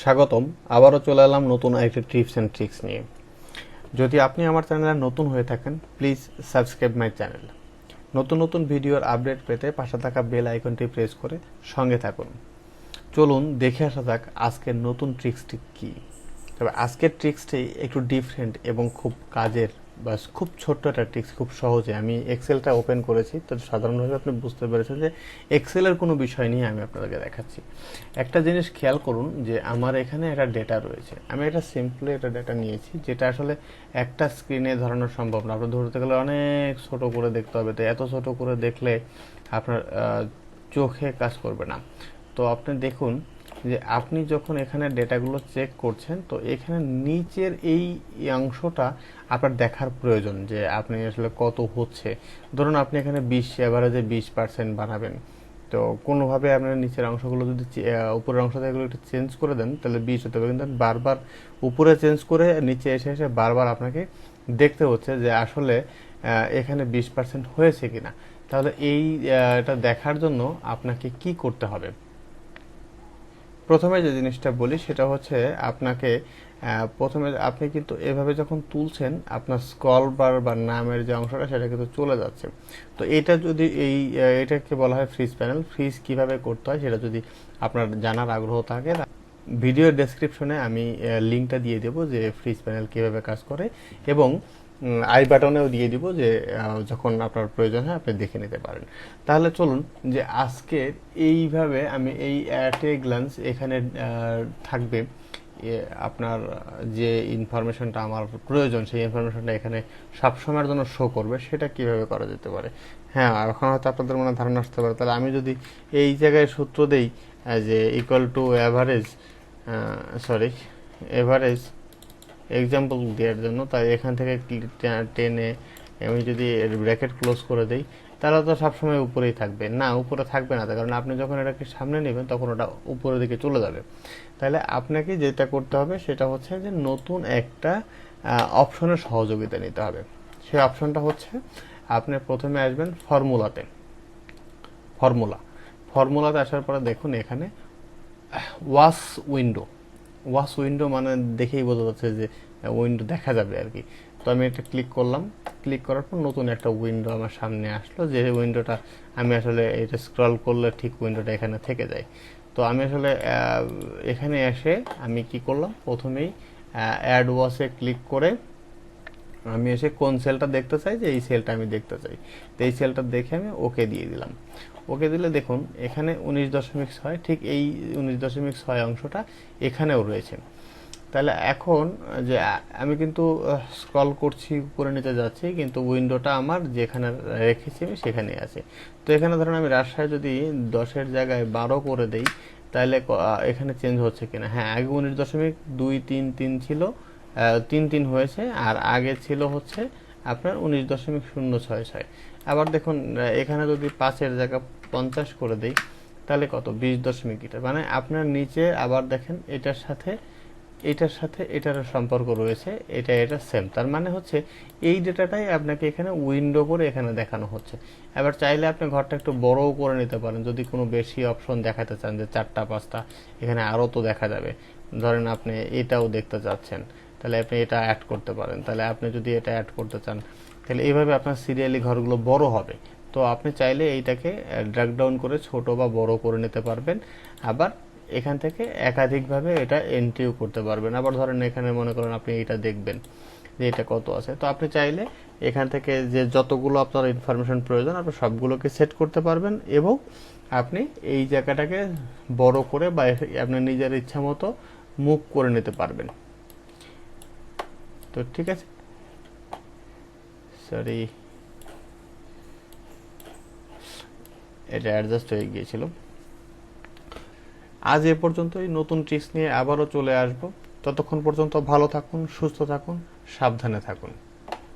স্বাগতম। আবারও চলে এলাম নতুন একটা টিপস অ্যান্ড ট্রিক্স নিয়ে। যদি আপনি আমার চ্যানেলে নতুন হয়ে থাকেন, প্লিজ সাবস্ক্রাইব মাই চ্যানেল। নতুন নতুন ভিডিওর আপডেট পেতে পাশে থাকা বেল আইকনটি প্রেস করে সঙ্গে থাকুন। চলুন দেখে আসা যাক আজকের নতুন ট্রিক্সটি কী। তবে আজকের ট্রিক্সটি একটু ডিফারেন্ট এবং খুব কাজের, বা খুব ছোট্ট একটা ট্রিক্স, খুব সহজে। আমি এক্সেলটা ওপেন করেছি, তো সাধারণভাবে আপনি বুঝতে পেরেছেন যে এক্সেলের কোনো বিষয় নিয়ে আমি আপনাদেরকে দেখাচ্ছি। একটা জিনিস খেয়াল করুন যে আমার এখানে একটা ডেটা রয়েছে। আমি একটা সিম্পলি একটা ডেটা নিয়েছি, যেটা আসলে একটা স্ক্রিনে ধরানো সম্ভব না। আপনার ধরতে গেলে অনেক ছোট করে দেখতে হবে, তো এত ছোট করে দেখলে আপনার চোখে কাজ করবে না। তো আপনি দেখুন যে আপনি যখন এখানে ডেটাগুলো চেক করছেন, তো এখানে নিচের এই অংশটা আপনার দেখার প্রয়োজন, যে আপনি আসলে কত হচ্ছে। ধরুন আপনি এখানে 20 এভারেজে 20% বানাবেন, তো কোনোভাবে আপনার নিচের অংশগুলো যদি উপরের অংশ থেকে একটু চেঞ্জ করে দেন, তাহলে 20 হতে পারে। কিন্তু বারবার উপরে চেঞ্জ করে নিচে এসে এসে বারবার আপনাকে দেখতে হচ্ছে যে আসলে এখানে 20% হয়েছে কিনা। তাহলে এটা দেখার জন্য আপনাকে কি করতে হবে? প্রথমে যে জিনিসটা বলি সেটা হচ্ছে, আপনাকে প্রথমে আপনি কিন্তু এভাবে যখন তুলছেন, আপনার স্ক্রল বার বা নামের যে অংশটা সেটা কিন্তু চলে যাচ্ছে। তো এটা যদি এটাকে বলা হয় ফ্রিজ প্যানেল। ফ্রিজ কিভাবে করতে হয় সেটা যদি আপনার জানার আগ্রহ থাকে, ভিডিও ডেসক্রিপশনে আমি লিঙ্কটা দিয়ে দেবো যে ফ্রিজ প্যানেল কীভাবে কাজ করে, এবং আই বাটনেও দিয়ে দিব, যে যখন আপনার প্রয়োজন হয় আপনি দেখে নিতে পারেন। তাহলে চলুন যে আজকে এইভাবে আমি এই অ্যাট এ গ্লান্স এখানে থাকবে আপনার যে ইনফরমেশনটা আমার প্রয়োজন, সেই ইনফরমেশনটা এখানে সবসময়ের জন্য শো করবে, সেটা কিভাবে করা যেতে পারে। হ্যাঁ, এখন হয়তো আপনাদের মনে ধারণা আসতে পারে, তাহলে আমি যদি এই জায়গায় সূত্র দেই যে equal to average, average example দেওয়ার জন্য, তাই এখান থেকে টেনে আমি যদি ব্র্যাকেট ক্লোজ করে দিই, তাহলে তো সবসময় উপরেই থাকবে। না, উপরে থাকবে না, কারণ আপনি যখন এটাকে সামনে নেবেন তখন ওটা উপরের দিকে চলে যাবে। তাহলে আপনাকে যেটা করতে হবে সেটা হচ্ছে যে নতুন একটা অপশনের সহযোগিতা নিতে হবে। সেই অপশনটা হচ্ছে, আপনি প্রথমে আসবেন ফর্মুলাতে আসার পরে দেখুন এখানে ওয়াশ উইন্ডো মানে দেখেই বোঝা যাচ্ছে যে উইন্ডো দেখা যাবে আর কি। তো আমি এটা ক্লিক করলাম, ক্লিক করার পর নতুন একটা উইন্ডো আমার সামনে আসলো, যে উইন্ডোটা আমি আসলে এটা স্ক্রল করলে ঠিক উইন্ডোটা এখানে থেকে যায়। তো আমি আসলে এখানে এসে আমি কি করলাম, প্রথমেই অ্যাড ওয়াশে ক্লিক করে আমি এসে কোন সেলটা দেখতে চাই, যে এই সেলটা আমি দেখতে চাই। তো এই সেলটা দেখে আমি ওকে দিয়ে দিলাম। ওকে দিলে দেখুন এখানে 19.6, ঠিক এই 19.6 অংশটা এখানেও রয়েছে। তাহলে এখন যে আমি কিন্তু স্ক্রল করছি, উপরে নিতে যাচ্ছি, কিন্তু উইন্ডোটা আমার যেখানে রেখেছি আমি সেখানে আছে। তো এখানে ধরুন আমি রাজশাহী যদি 10-এর জায়গায় 12 করে দেই, তাহলে এখানে চেঞ্জ হচ্ছে কিনা। হ্যাঁ, আগে 19.233 ছিল, 3 হয়েছে, আর আগে ছিল হচ্ছে আপনার 19.066। আবার দেখুন এখানে যদি 5-এর জায়গা 50 করে দেই, তাহলে কত, 20 দশমিক। মানে আপনার নিচে আবার দেখেন এটার সাথে এটার সম্পর্ক রয়েছে, এটা সেম। তার মানে হচ্ছে এই ডেটাটাই আপনাকে এখানে উইন্ডো করে এখানে দেখানো হচ্ছে। এবার চাইলে আপনি ঘরটা একটু বড়ও করে নিতে পারেন, যদি কোনো বেশি অপশন দেখাতে চান, যে 4টা 5টা এখানে আরও তো দেখা যাবে। ধরেন আপনি এটাও দেখতে চাচ্ছেন, তাহলে আপনি এটা অ্যাড করতে পারেন। তাহলে আপনি যদি এটা অ্যাড করতে চান, তাহলে এইভাবে আপনার সিরিয়ালি ঘরগুলো বড় হবে। তো আপনি চাইলে এইটাকে ড্র্যাগ ডাউন করে ছোট বা বড় করে নিতে পারবেন। আবার এখান থেকে একাধিকভাবে এটা এন্ট্রিও করতে পারবেন। আবার ধরেন এখানে মনে করেন আপনি এটা দেখবেন যে এটা কত আছে, তো আপনি চাইলে এখান থেকে যে যতগুলো আপনার ইনফরমেশন প্রয়োজন আপনি সবগুলোকে সেট করতে পারবেন, এবং আপনি এই জায়গাটাকে বড় করে বা আপনার নিজের ইচ্ছা মতো মুভ করে নিতে পারবেন। তো ঠিক আছে, সরি, এটা অ্যাডজাস্ট হয়ে গিয়েছিল। আজ এ পর্যন্তই। নতুন ট্রিক্স নিয়ে আবারও চলে আসব। ততক্ষণ পর্যন্ত ভালো থাকুন, সুস্থ থাকুন, সাবধানে থাকুন।